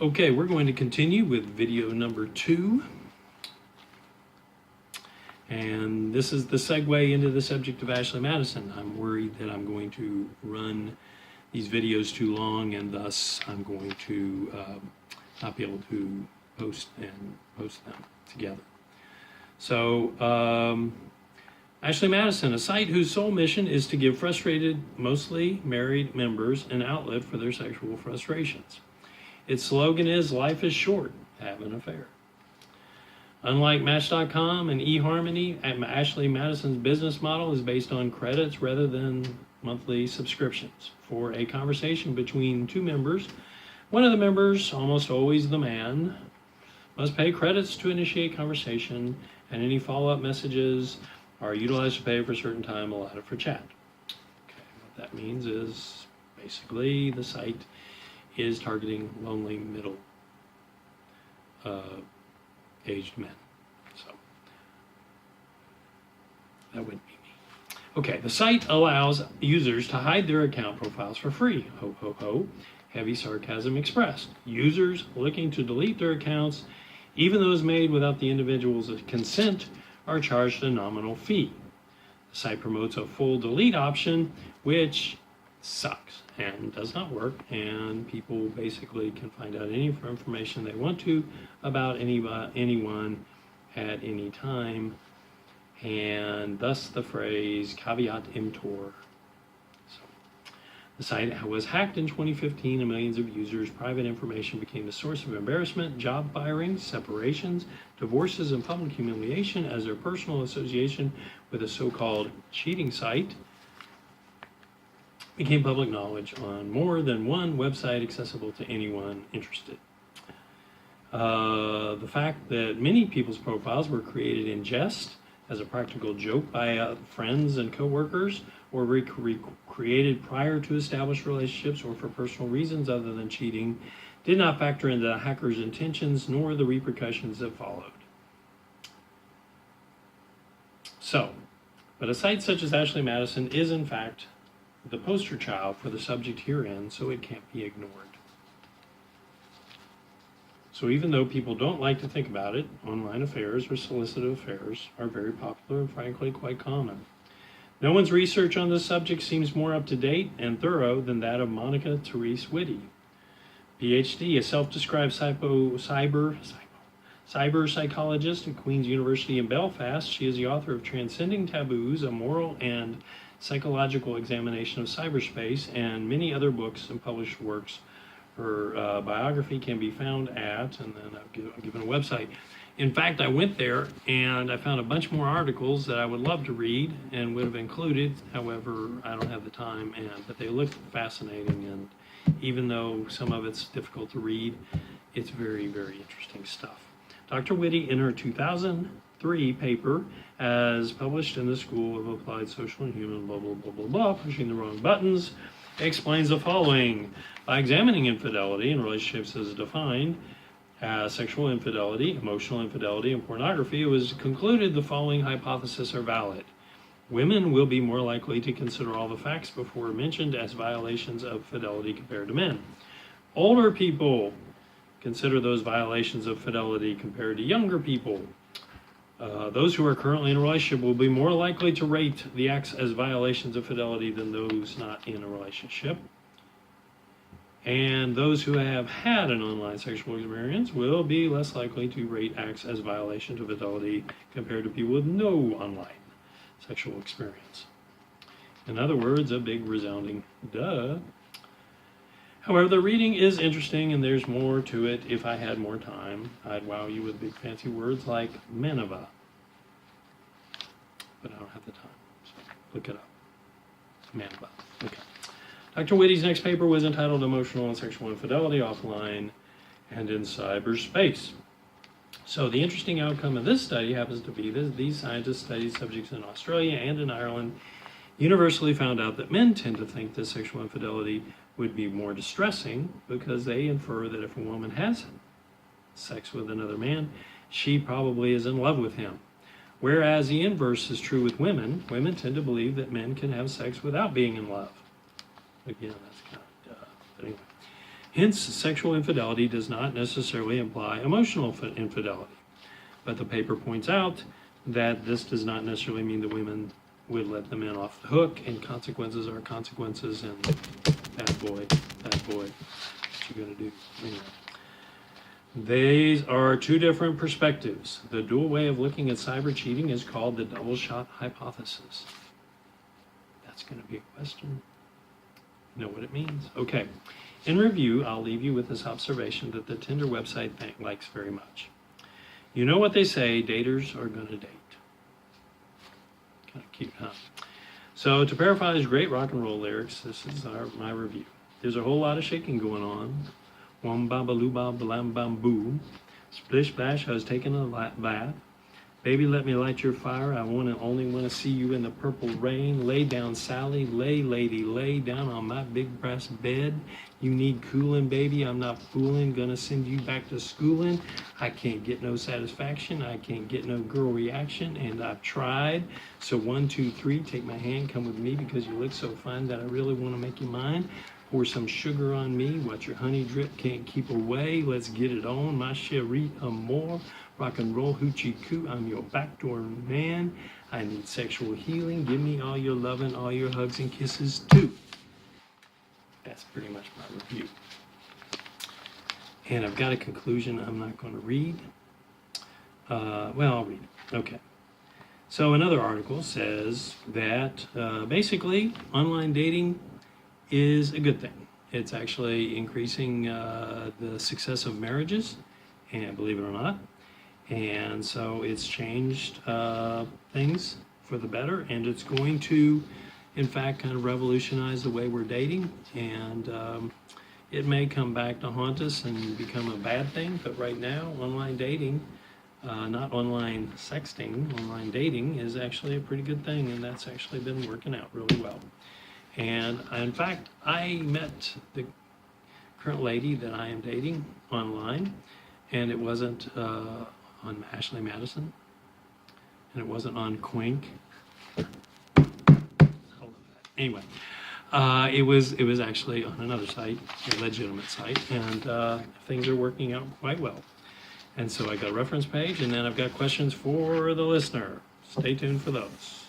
Okay, we're going to continue with video number 2. And this is the segue into the subject of Ashley Madison. I'm worried that I'm going to run these videos too long, and thus I'm going to not be able to post them together. So, Ashley Madison, a site whose sole mission is to give frustrated, mostly married members an outlet for their sexual frustrations. Its slogan is, "Life is short, have an affair." Unlike Match.com and eHarmony, Ashley Madison's business model is based on credits rather than monthly subscriptions. For a conversation between two members, one of the members, almost always the man, must pay credits to initiate conversation, and any follow-up messages are utilized to pay for a certain time allotted for chat. Okay, what that means is basically the site is targeting lonely middle aged men. So that wouldn't be me. Okay, the site allows users to hide their account profiles for free. Ho, ho, ho. Heavy sarcasm expressed. Users looking to delete their accounts, even those made without the individual's consent, are charged a nominal fee. The site promotes a full delete option, which sucks and does not work, and people basically can find out any information they want to about anyone at any time, and thus the phrase caveat emptor. So, the site was hacked in 2015, and millions of users' private information became the source of embarrassment, job firings, separations, divorces, and public humiliation as their personal association with a so-called cheating site became public knowledge on more than one website accessible to anyone interested. The fact that many people's profiles were created in jest, as a practical joke by friends and coworkers, or created prior to established relationships or for personal reasons other than cheating, did not factor into the hacker's intentions nor the repercussions that followed. So, but a site such as Ashley Madison is in fact the poster child for the subject herein, so it can't be ignored. So even though people don't like to think about it, online affairs or solicited affairs are very popular and frankly quite common. No one's research on this subject seems more up to date and thorough than that of Monica Therese Whitty, PhD, a self-described cyber psychologist at Queen's University in Belfast. She is the author of Transcending Taboos, a moral and psychological examination of cyberspace, and many other books and published works. Her biography can be found at, and then I've given a website. In fact, I went there and I found a bunch more articles that I would love to read and would have included. However, I don't have the time, but they look fascinating, and even though some of it's difficult to read, it's very, very interesting stuff. Dr. Whitty, in her 2003 paper, as published in the School of Applied Social and Human, blah, blah, blah, blah, blah, pushing the wrong buttons, explains the following. By examining infidelity in relationships as defined as sexual infidelity, emotional infidelity, and pornography, it was concluded the following hypotheses are valid. Women will be more likely to consider all the facts before mentioned as violations of fidelity compared to men. Older people consider those violations of fidelity compared to younger people. Those who are currently in a relationship will be more likely to rate the acts as violations of fidelity than those not in a relationship. And those who have had an online sexual experience will be less likely to rate acts as violations of fidelity compared to people with no online sexual experience. In other words, a big resounding duh. However, the reading is interesting, and there's more to it. If I had more time, I'd wow you with big fancy words like Manava. But I don't have the time, so look it up. Manava. Okay. Dr. Whitty's next paper was entitled Emotional and Sexual Infidelity Offline and in Cyberspace. So the interesting outcome of this study happens to be that these scientists studied subjects in Australia and in Ireland, universally found out that men tend to think that sexual infidelity would be more distressing because they infer that if a woman has sex with another man, she probably is in love with him. Whereas the inverse is true with women. Women tend to believe that men can have sex without being in love. Again, that's kind of duh. But anyway. Hence, sexual infidelity does not necessarily imply emotional infidelity. But the paper points out that this does not necessarily mean that women would let the men off the hook, and consequences are consequences, and bad boy, what you gonna do? Anyway. These are two different perspectives. The dual way of looking at cyber cheating is called the double shot hypothesis. That's going to be a question. You know what it means? Okay. In review, I'll leave you with this observation that the Tinder website likes very much. You know what they say, daters are going to date. Kind of cute, huh? So to paraphrase great rock and roll lyrics, this is my review. There's a whole lot of shaking going on. Wam ba ba loo ba blam bam boo. Splish splash, I was taking a bath. Baby, let me light your fire. I only want to see you in the purple rain. Lay down, Sally. Lay, lady, lay down on my big brass bed. You need cooling, baby. I'm not fooling. Gonna send you back to schooling. I can't get no satisfaction. I can't get no girl reaction, and I've tried. So 1, 2, 3, take my hand. Come with me because you look so fine that I really want to make you mine. Pour some sugar on me, watch your honey drip, can't keep away. Let's get it on, my cherie amour. Rock and roll, hoochie coo, I'm your backdoor man. I need sexual healing, give me all your loving, all your hugs and kisses too. That's pretty much my review. And I've got a conclusion I'm not going to read. Well, I'll read it. Okay. So another article says that basically online dating is a good thing. It's actually increasing the success of marriages, and believe it or not. And so it's changed things for the better, and it's going to, in fact, kind of revolutionize the way we're dating. And it may come back to haunt us and become a bad thing, but right now, online dating, not online sexting, online dating is actually a pretty good thing, and that's actually been working out really well. And in fact, I met the current lady that I am dating online, and it wasn't on Ashley Madison, and it wasn't on Quink. Anyway, it was actually on another site, a legitimate site, and things are working out quite well. And so I got a reference page, and then I've got questions for the listener. Stay tuned for those.